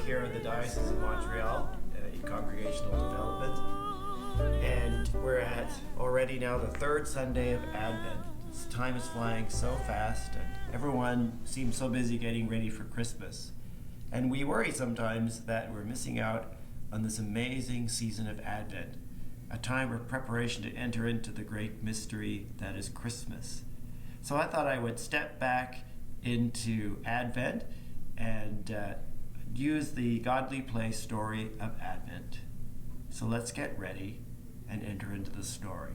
here at the Diocese of Montreal in congregational development. And we're at already now the third Sunday of Advent. This time is flying so fast and everyone seems so busy getting ready for Christmas. And we worry sometimes that we're missing out on this amazing season of Advent, a time of preparation to enter into the great mystery that is Christmas. So I thought I would step back into Advent and use the godly play story of Advent. So let's get ready and enter into the story.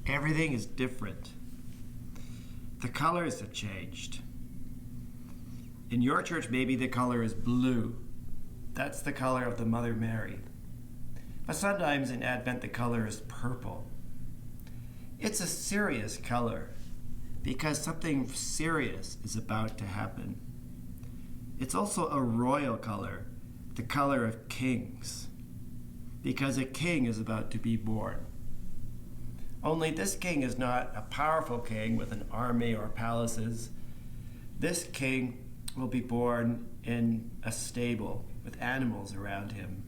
Everything is different. The colors have changed. In your church, maybe the color is blue. That's the color of the Mother Mary. But sometimes in Advent, the color is purple. It's a serious color because something serious is about to happen. It's also a royal color, the color of kings, because a king is about to be born. Only this king is not a powerful king with an army or palaces. This king will be born in a stable with animals around him,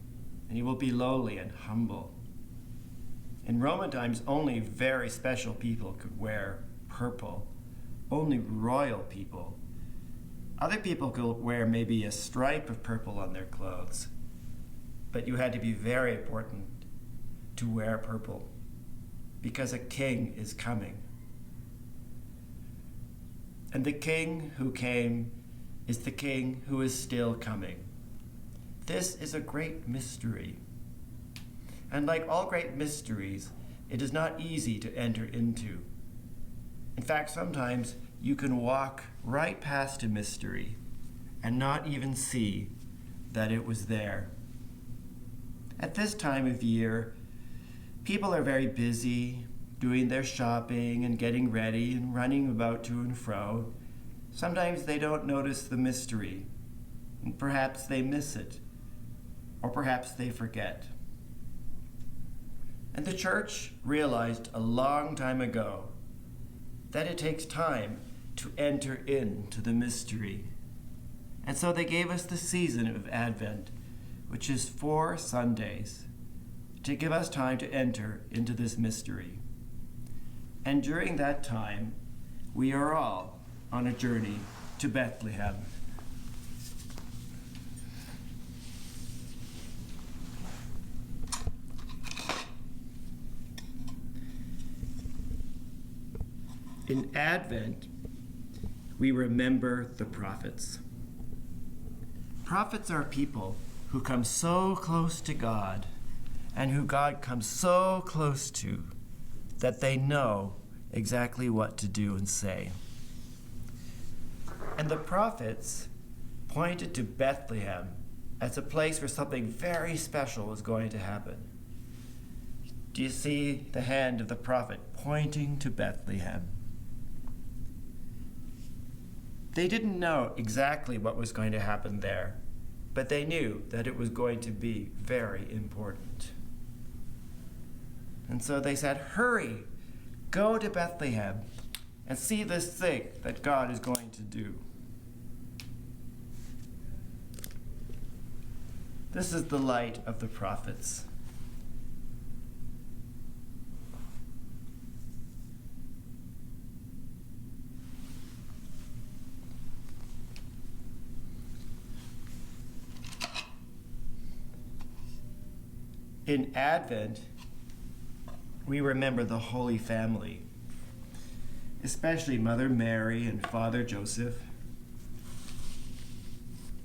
and he will be lowly and humble. In Roman times, only very special people could wear purple, only royal people. Other people could wear maybe a stripe of purple on their clothes, but you had to be very important to wear purple, because a king is coming. And the king who came is the king who is still coming. This is a great mystery. And like all great mysteries, it is not easy to enter into. In fact, sometimes you can walk right past a mystery and not even see that it was there. At this time of year, people are very busy doing their shopping and getting ready and running about to and fro. Sometimes they don't notice the mystery, and perhaps they miss it, or perhaps they forget. And the church realized a long time ago that it takes time to enter into the mystery. And so they gave us the season of Advent, which is 4 Sundays, to give us time to enter into this mystery. And during that time, we are all on a journey to Bethlehem. In Advent, we remember the prophets. Prophets are people who come so close to God and who God comes so close to that they know exactly what to do and say. And the prophets pointed to Bethlehem as a place where something very special was going to happen. Do you see the hand of the prophet pointing to Bethlehem? They didn't know exactly what was going to happen there, but they knew that it was going to be very important. And so they said, hurry, go to Bethlehem and see this thing that God is going to do. This is the light of the prophets. In Advent, we remember the Holy Family, especially Mother Mary and Father Joseph.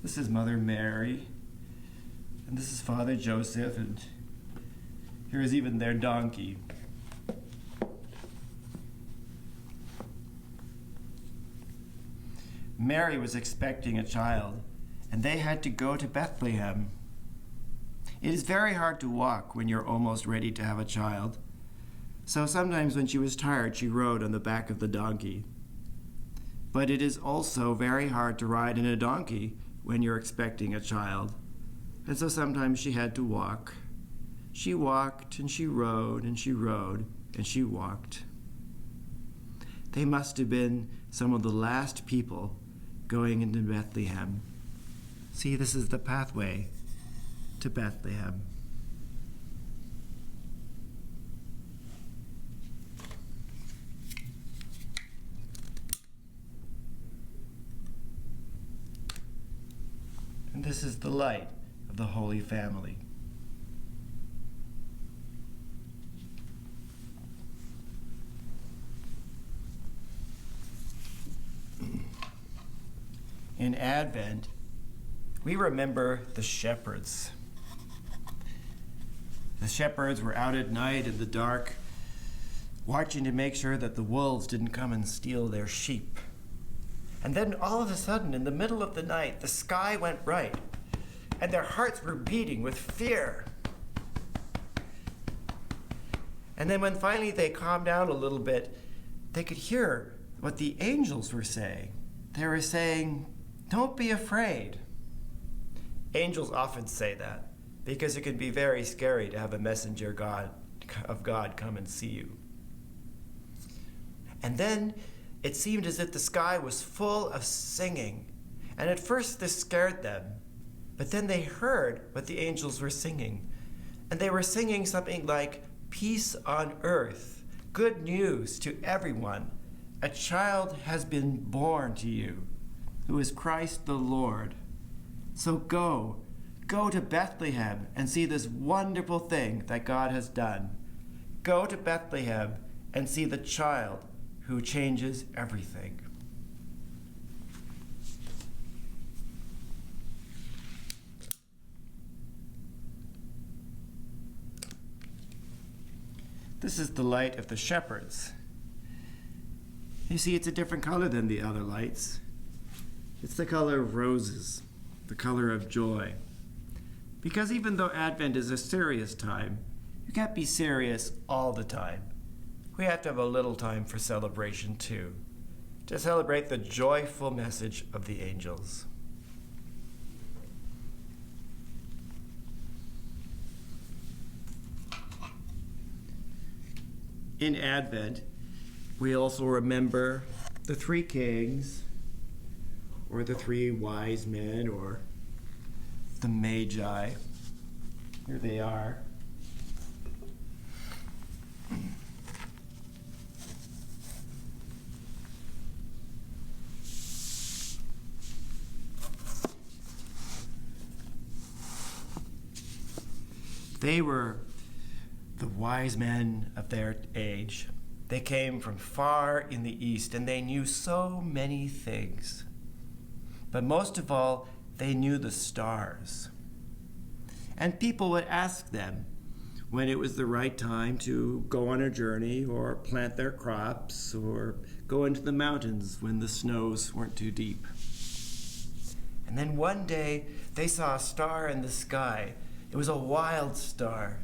This is Mother Mary, and this is Father Joseph, and here is even their donkey. Mary was expecting a child, and they had to go to Bethlehem. It is very hard to walk when you're almost ready to have a child. So sometimes when she was tired, she rode on the back of the donkey. But it is also very hard to ride in a donkey when you're expecting a child. And so sometimes she had to walk. She walked and she rode and she rode, and she walked. They must have been some of the last people going into Bethlehem. See, this is the pathway to Bethlehem. And this is the light of the Holy Family. In Advent, we remember the shepherds. The shepherds were out at night in the dark, watching to make sure that the wolves didn't come and steal their sheep. And then all of a sudden, in the middle of the night, the sky went bright, and their hearts were beating with fear. And then when finally they calmed down a little bit, they could hear what the angels were saying. They were saying, "Don't be afraid." Angels often say that because it can be very scary to have a messenger of God come and see you. And then it seemed as if the sky was full of singing. And at first this scared them, but then they heard what the angels were singing. And they were singing something like, "Peace on earth, good news to everyone. A child has been born to you, who is Christ the Lord. So go to Bethlehem and see this wonderful thing that God has done. Go to Bethlehem and see the child who changes everything." This is the light of the shepherds. You see, it's a different color than the other lights. It's the color of roses, the color of joy. Because even though Advent is a serious time, you can't be serious all the time. We have to have a little time for celebration too, to celebrate the joyful message of the angels. In Advent, we also remember the three kings, or the three wise men, or the Magi. Here they are. They were the wise men of their age. They came from far in the east, and they knew so many things. But most of all, they knew the stars. And people would ask them when it was the right time to go on a journey or plant their crops or go into the mountains when the snows weren't too deep. And then one day they saw a star in the sky. It was a wild star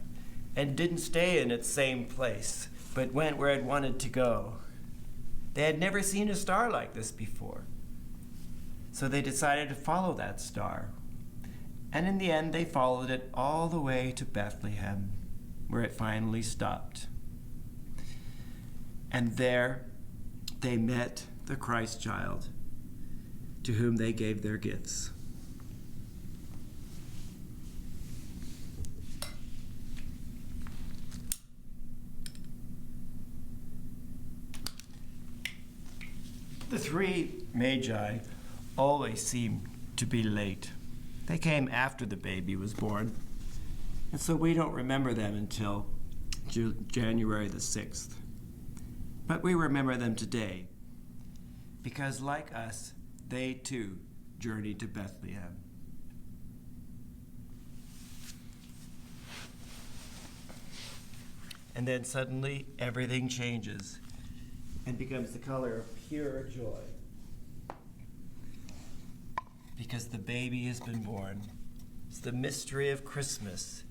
and didn't stay in its same place, but went where it wanted to go. They had never seen a star like this before. So they decided to follow that star. And in the end, they followed it all the way to Bethlehem, where it finally stopped. And there they met the Christ child, to whom they gave their gifts. The three Magi always seem to be late. They came after the baby was born, and so we don't remember them until January the 6th. But we remember them today, because like us, they too journeyed to Bethlehem. And then suddenly everything changes and becomes the color of pure joy. Because the baby has been born. It's the mystery of Christmas.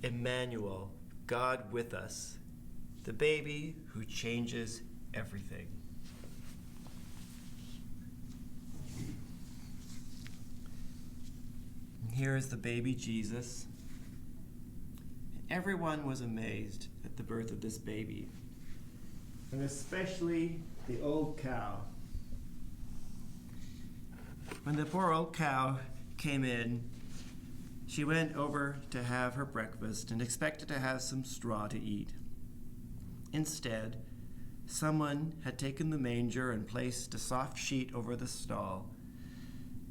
Emmanuel, God with us. The baby who changes everything. And here is the baby Jesus. Everyone was amazed at the birth of this baby. and especially the old cow. When the poor old cow came in, she went over to have her breakfast and expected to have some straw to eat. Instead, someone had taken the manger and placed a soft sheet over the stall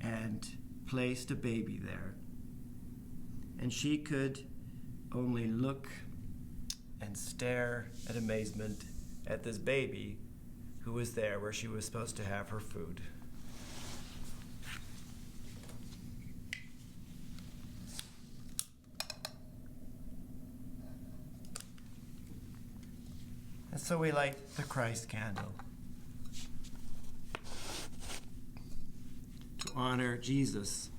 and placed a baby there. And she could only look and stare at amazement at this baby who was there where she was supposed to have her food. And so we light the Christ candle to honor Jesus,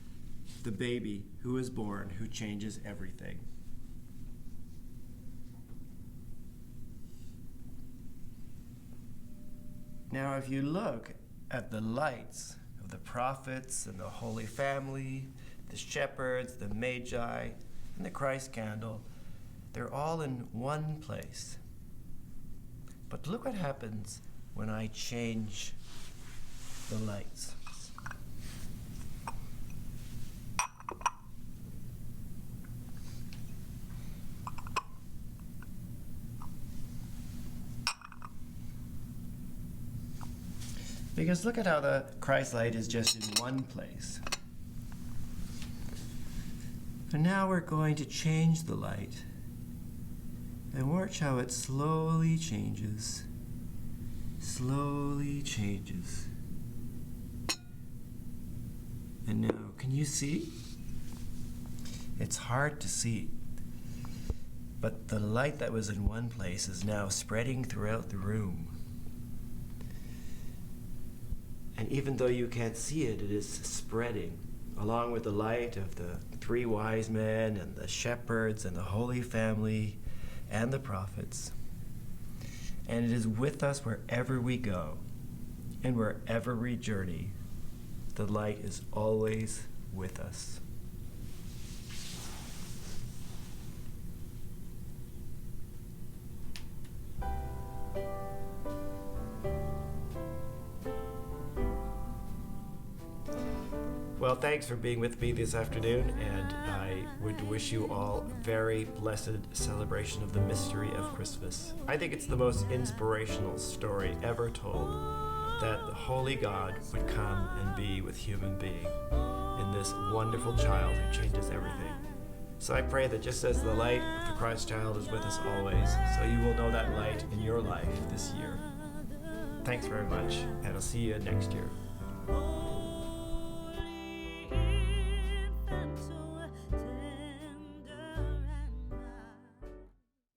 the baby who was born, who changes everything. Now, if you look at the lights of the prophets and the Holy Family, the shepherds, the Magi, and the Christ candle, they're all in one place. But look what happens when I change the lights. Because look at how the Christ light is just in one place. And now we're going to change the light. And watch how it slowly changes. Slowly changes. And now, can you see? It's hard to see. But the light that was in one place is now spreading throughout the room. And even though you can't see it, it is spreading, along with the light of the three wise men and the shepherds and the Holy Family and the prophets. And it is with us wherever we go and wherever we journey. The light is always with us. Well, thanks for being with me this afternoon, and I would wish you all a very blessed celebration of the mystery of Christmas. I think it's the most inspirational story ever told, that the Holy God would come and be with human being in this wonderful child who changes everything. So I pray that just as the light of the Christ child is with us always, so you will know that light in your life this year. Thanks very much, and I'll see you next year.